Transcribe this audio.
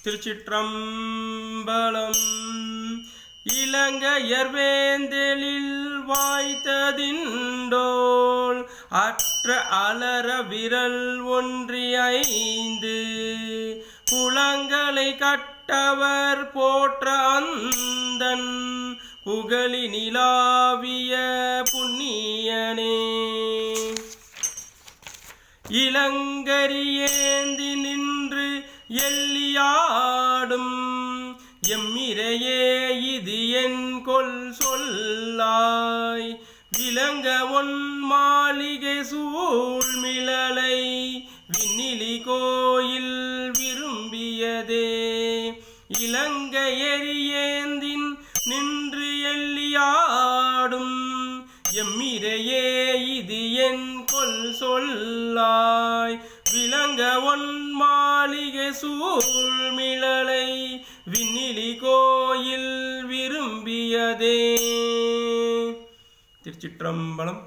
திருச்சிற்றம்பலம். இலங்கையர் வேந்தெழில் வாய்த்ததிண்டோள் அற்ற அலர விரல் ஒன்றியைந்து புலங்களை கட்டவர் போற்ற அந்தன் புகழி நிலாவிய புண்ணியனே. இளங்கரியேந்தி நின்று எல்லியாடும் எம்மிரையே இது என் கொல் சொல்லாய். விளங்க ஒன் மாளிகை சூழ்மிழலை விண்ணிலி கோயில் விரும்பியதே. இலங்கையரியேந்தின் நின்று எல்லியாடும் எம்மிரையே இது என் கொல் சொல்லாய். விளங்க ஒன் மாளிகை சூழ்மிழலை விண்ணிலி கோயில் விரும்பியதே. திருச்சிற்றம்பலம்.